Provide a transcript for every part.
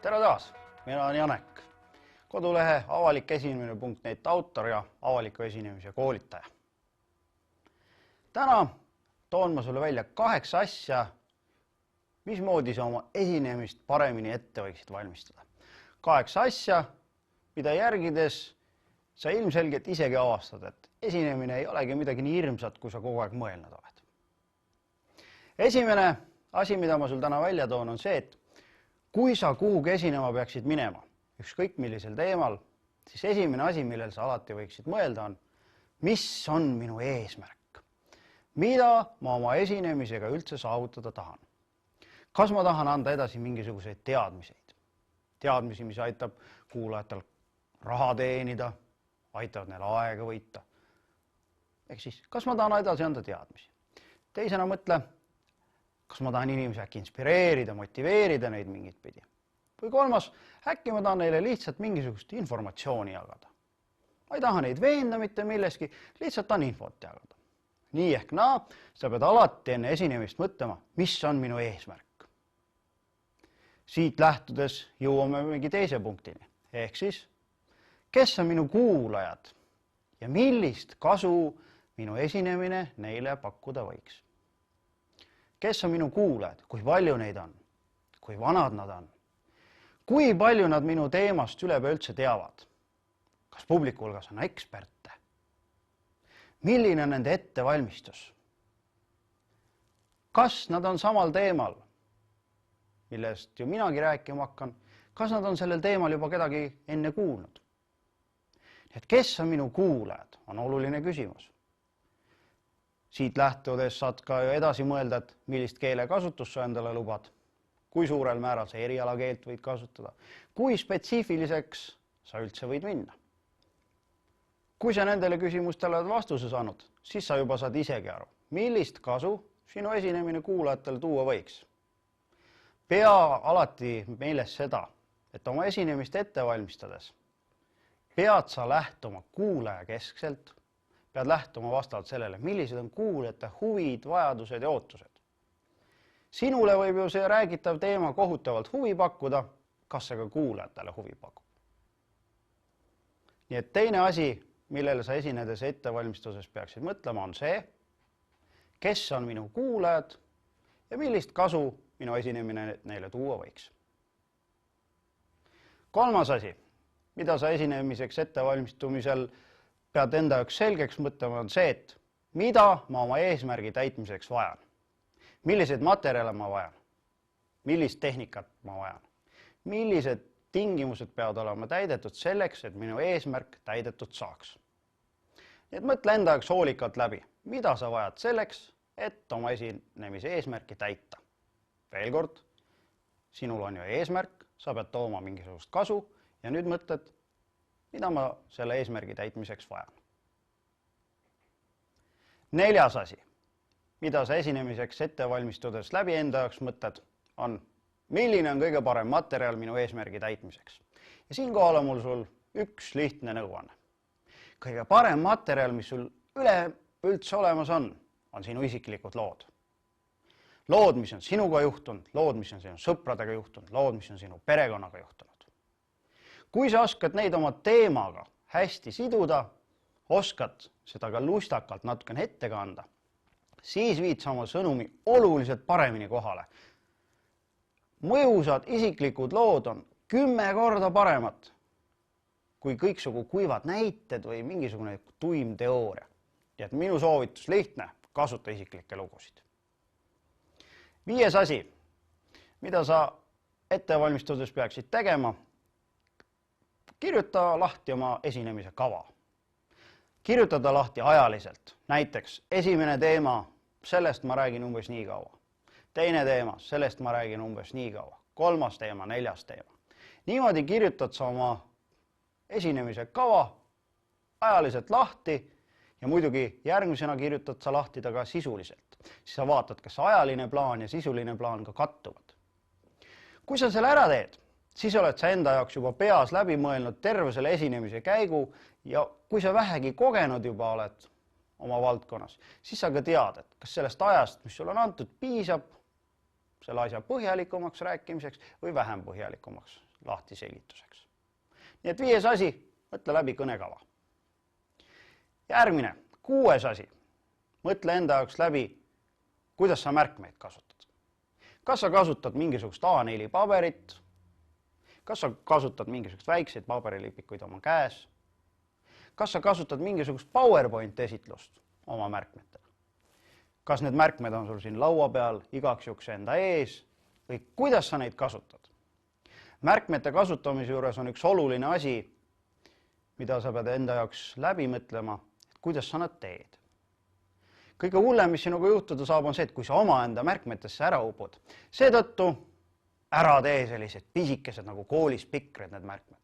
Tere taas, mina olen Janek, kodulehe avalikeesinemine.net autor ja avaliku esinemise koolitaja. Täna toon ma sulle välja 8 asja, mismoodi sa oma esinemist paremini ette võiksid valmistada. 8 asja, mida järgides sa ilmselgelt isegi avastad, et esinemine ei olegi midagi nii hirmsat, kui sa kogu aeg mõelnud oled. Esimene asi, mida ma sul täna välja toon, on see, et kui sa kuhugi esinema peaksid minema, ükskõik millisel teemal, siis esimene asi, millel sa alati võiksid mõelda on, mis on minu eesmärk? Mida ma oma esinemisega üldse saavutada tahan? Kas ma tahan anda edasi mingisuguseid teadmiseid? Teadmisi, mis aitab kuulajatel raha teenida, aitavad neil aega võita. Ehk siis, kas ma tahan edasi anda teadmisi? Teisena mõtle, kas ma tahan inimesi äkki inspireerida, motiveerida neid mingit pidi. Või kolmas, äkki ma tahan neile lihtsalt mingisugust informatsiooni jagada. Ma ei taha neid veenda mitte milleski, lihtsalt tahan infot jagada. Nii ehk naa, sa pead alati enne esinemist mõtlema, mis on minu eesmärk. Siit lähtudes jõuame mingi teise punktini. Ehk siis, kes on minu kuulajad ja millist kasu minu esinemine neile pakkuda võiks? Kes on minu kuulajad? Kui palju neid on? Kui vanad nad on? Kui palju nad minu teemast üleüldse teavad? Kas publiku hulgas on eksperte? Milline on nende ettevalmistus? Kas nad on samal teemal, millest ju minagi rääkima hakkan? Kas nad on sellel teemal juba kedagi enne kuulnud? Et kes on minu kuulajad, on oluline küsimus. Siit lähtudes saad ka edasi mõelda, et millist keelekasutust sa endale lubad, kui suurel määral sa erialakeelt võid kasutada, kui spetsiifiliseks sa üldse võid minna. Kui sa nendele küsimustele oled vastuse saanud, siis sa juba saad isegi aru, millist kasu sinu esinemine kuulajatele tuua võiks. Pea alati meeles seda, et oma esinemist ette valmistades pead sa lähtuma kuulaja keskselt, pead lähtuma vastavalt sellele, millised on kuulajate huvid, vajadused ja ootused. Sinule võib ju see räägitav teema kohutavalt huvi pakkuda, kas see ka kuulajatele huvi pakub. Nii et teine asi, millele sa esinedes ettevalmistuses peaksid mõtlema, on see, kes on minu kuulajad ja millist kasu minu esinemine neile tuua võiks. Kolmas asi, mida sa esinemiseks ettevalmistumisel pead enda jaoks selgeks mõtlema, on see, et mida ma oma eesmärgi täitmiseks vajan. Millised materjale ma vajan? Millist tehnikat ma vajan? Millised tingimused peavad olema täidetud selleks, et minu eesmärk täidetud saaks? Nii et mõtle enda jaoks hoolikalt läbi, mida sa vajad selleks, et oma esinemise eesmärki täita. Veel kord, sinul on ju eesmärk, sa pead tooma mingisugust kasu ja nüüd mõtled, mida ma selle eesmärgi täitmiseks vajan. Neljas asi, mida sa esinemiseks ettevalmistudes läbi enda jaoks mõtled, on, milline on kõige parem materjal minu eesmärgi täitmiseks. Ja siinkohal on mul sul üks lihtne nõuanne. Kõige parem materjal, mis sul üleüldse olemas on sinu isiklikud lood. Lood, mis on sinuga juhtunud, lood, mis on sinu sõpradega juhtunud, lood, mis on sinu perekonnaga juhtunud. Kui sa oskad neid oma teemaga hästi siduda, oskad seda ka lustakalt natukene ette kanda, siis viid sa oma sõnumi oluliselt paremini kohale. Mõjusad isiklikud lood on 10 korda paremad kui kõiksugu kuivad näited või mingisugune tuim teooria. Ja et minu soovitus lihtne, kasuta isiklikke lugusid. 5. asi, mida sa ettevalmistudes peaksid tegema, kirjuta lahti oma esinemise kava. Kirjutada lahti ajaliselt. Näiteks esimene teema, sellest ma räägin umbes nii kaua. Teine teema, sellest ma räägin umbes nii kaua. 3. teema, 4. teema. Niimoodi kirjutad sa oma esinemise kava ajaliselt lahti ja muidugi järgmisena kirjutad sa lahti ta ka sisuliselt. Siis sa vaatad, kas ajaline plaan ja sisuline plaan ka kattuvad. Kui sa selle ära teed, siis oled sa enda jaoks juba peas läbi mõelnud terve selle esinemise käigu ja kui sa vähegi kogenud juba oled oma valdkonnas, siis sa ka tead, et kas sellest ajast, mis sul on antud, piisab selle asja põhjalikumaks rääkimiseks või vähem põhjalikumaks lahti selgituseks. Nii et 5. asi, mõtle läbi kõnekava. Järgmine, 6. asi, mõtle enda jaoks läbi, kuidas sa märkmeid kasutad. Kas sa kasutad mingisugust A4 paberit, kas sa kasutad mingisugust väikseid paberilipikuid oma käes, kas sa kasutad mingisugust PowerPoint esitlust oma märkmetele. Kas need märkmed on sul siin laua peal, igaks juhuks enda ees või kuidas sa neid kasutad? Märkmete kasutamise juures on üks oluline asi, mida sa pead enda jaoks läbi mõtlema, et kuidas sa nad teed. Kõige hullem, mis sinuga juhtuda saab, on see, et kui sa omaenda märkmetesse ära upud, seetõttu ära tee sellised pisikesed nagu koolispikred need märkmed.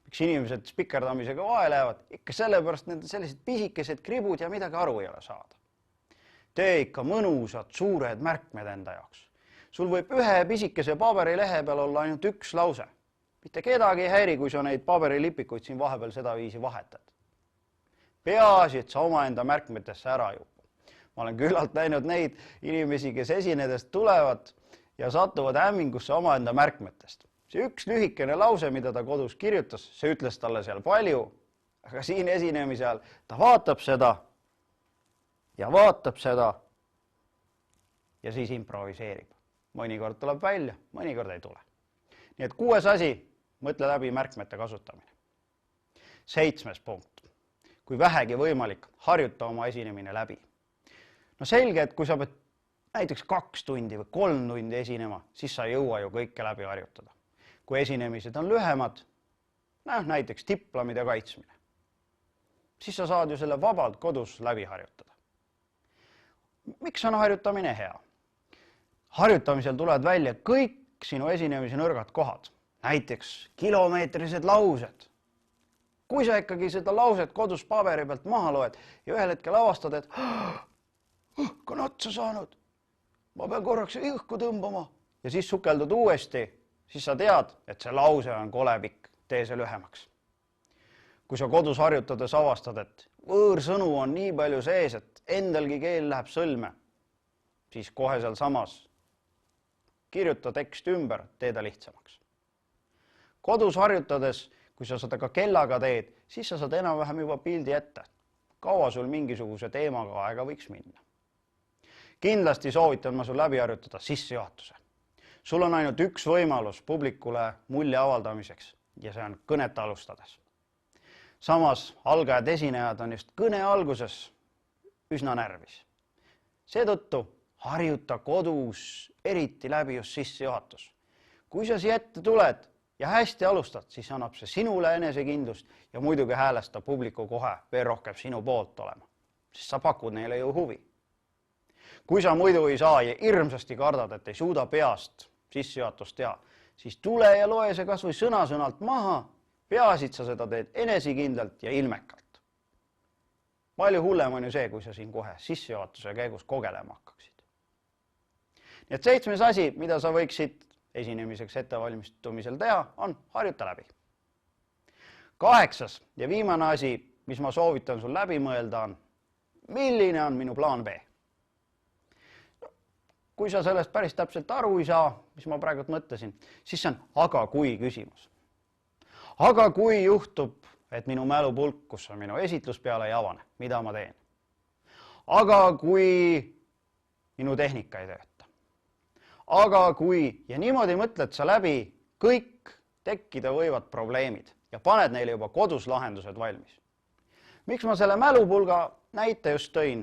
Miks inimesed spikerdamisega vaelevad? Ikka sellepärast need sellised pisikesed kribud ja midagi aru ei ole saada. Tee ikka mõnusad suured märkmed enda jaoks. Sul võib ühe pisikese paberilehe peal olla ainult üks lause. Mitte kedagi ei häiri, kui sa neid paberilipikuid siin vahepeal seda viisi vahetad. Peaasi, et sa omaenda märkmetesse ära ei upu. Ma olen küllalt näinud neid inimesi, kes esinedest tulevad ja satuvad hämmingusse omaenda märkmetest. See üks lühikene lause, mida ta kodus kirjutas, see ütles talle seal palju, aga siin esinemisel ta vaatab seda ja siis improviseerib. Mõnikord tuleb välja, mõnikord ei tule. Nii et 6. asi, mõtle läbi märkmete kasutamine. 7. punkt. Kui vähegi võimalik, harjuta oma esinemine läbi. No selge, et kui sa pead näiteks 2 tundi või 3 tundi esinema, siis sa ei jõua ju kõike läbi harjutada. Kui esinemised on lühemad, näiteks diplomide kaitsmine, siis sa saad ju selle vabalt kodus läbi harjutada. Miks on harjutamine hea? Harjutamisel tulevad välja kõik sinu esinemise nõrgad kohad, näiteks kilomeetrised laused. Kui sa ikkagi seda lauset kodus paberi pealt maha loed ja ühel hetkel avastad, et õhk on otsa saanud, ma pean korraks õhku tõmbama ja siis sukeldud uuesti, siis sa tead, et see lause on kole pikk, tee see lühemaks. Kui sa kodus harjutades avastad, et võõrsõnu on nii palju sees, et endalgi keel läheb sõlme, siis kohe seal samas kirjuta tekst ümber, tee ta lihtsamaks. Kodus harjutades, kui sa seda ka kellaga teed, siis sa saad enam-vähem juba pildi ette. Kaua sul mingisuguse teemaga aega võiks minna. Kindlasti soovitan ma sul läbi harjutada sissejuhatuse. Sul on ainult üks võimalus publikule mulje avaldamiseks ja see on kõnet alustades. Samas algajad esinejad on just kõne alguses üsna närvis. Seetõttu harjuta kodus eriti läbi just sissejuhatus. Kui sa siia ette tuled ja hästi alustad, siis annab see sinule enesekindlust ja muidugi häälestab publiku kohe veel rohkem sinu poolt olema, sest sa pakud neile ju huvi. Kui sa muidu ei saa ja hirmsasti kardad, et ei suuda peast sissejuhatust teha, siis tule ja loe see kas või sõna-sõnalt maha, peasid sa seda teed enesekindlalt ja ilmekalt. Palju hullem on ju see, kui sa siin kohe sissejuhatuse käigus kogelema hakkaksid. Nii et 7. asi, mida sa võiksid esinemiseks ettevalmistumisel teha, on harjuta läbi. 8. ja viimane asi, mis ma soovitan sul läbi mõelda on, milline on minu plaan B? Kui sa sellest päris täpselt aru ei saa, mis ma praegu mõtlesin, siis see on aga kui küsimus. Aga kui juhtub, et minu mälupulk, kus on minu esitlus peale ei avane, mida ma teen? Aga kui minu tehnika ei tööta? Aga kui, ja niimoodi mõtled sa läbi kõik tekkida võivad probleemid ja paned neile juba kodus lahendused valmis. Miks ma selle mälupulga näite just tõin?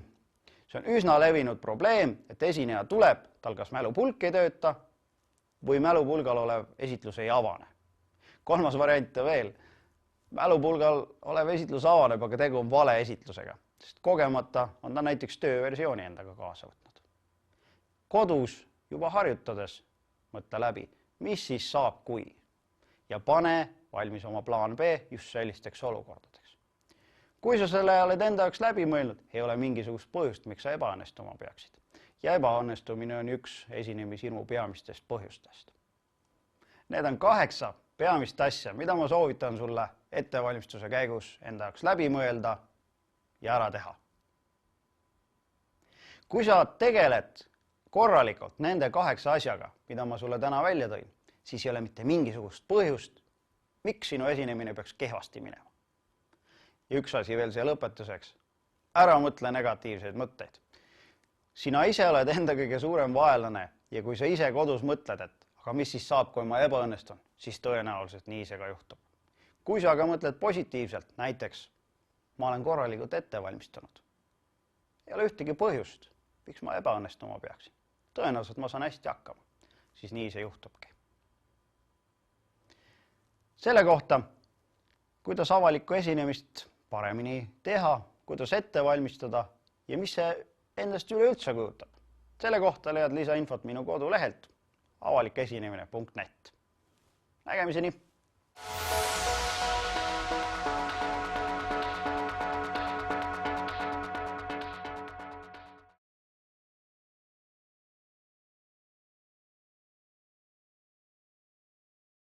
See on üsna levinud probleem, et esineja tuleb, tal kas mälupulk ei tööta või mälupulgal olev esitlus ei avane. 3. variant veel, mälupulgal olev esitlus avaneb, aga tegu on vale esitlusega, sest kogemata on ta näiteks tööversiooni endaga kaasa võtnud. Kodus juba harjutades mõtle läbi, mis siis saab kui ja pane valmis oma plaan B just sellisteks olukordadeks. Kui sa selle oled enda jaoks läbi mõelnud, ei ole mingisugust põhjust, miks sa ebaõnnestuma peaksid. Ja ebaõnnestumine on üks esinemishirmu peamistest põhjustest. Need on 8 peamist asja, mida ma soovitan sulle ettevalmistuse käigus enda jaoks läbi mõelda ja ära teha. Kui sa tegeled korralikult nende 8 asjaga, mida ma sulle täna välja tõin, siis ei ole mitte mingisugust põhjust, miks sinu esinemine peaks kehvasti minema. Ja üks asi veel siia lõpetuseks. Ära mõtle negatiivseid mõtteid. Sina ise oled enda kõige suurem vaenlane ja kui sa ise kodus mõtled, et aga mis siis saab, kui ma ebaõnnestun, siis tõenäoliselt nii see ka juhtub. Kui sa aga mõtled positiivselt, näiteks ma olen korralikult ette valmistunud. Ei ole ühtegi põhjust, miks ma ebaõnnestuma peaksin. Tõenäoliselt ma saan hästi hakkama, siis nii see juhtubki. Selle kohta, kuidas avalikku esinemist paremini teha, kuidas ette valmistada ja mis see endast üleüldse kujutab. Selle kohta leiad lisainfot minu kodulehelt avalikesinemine.net. Nägemiseni!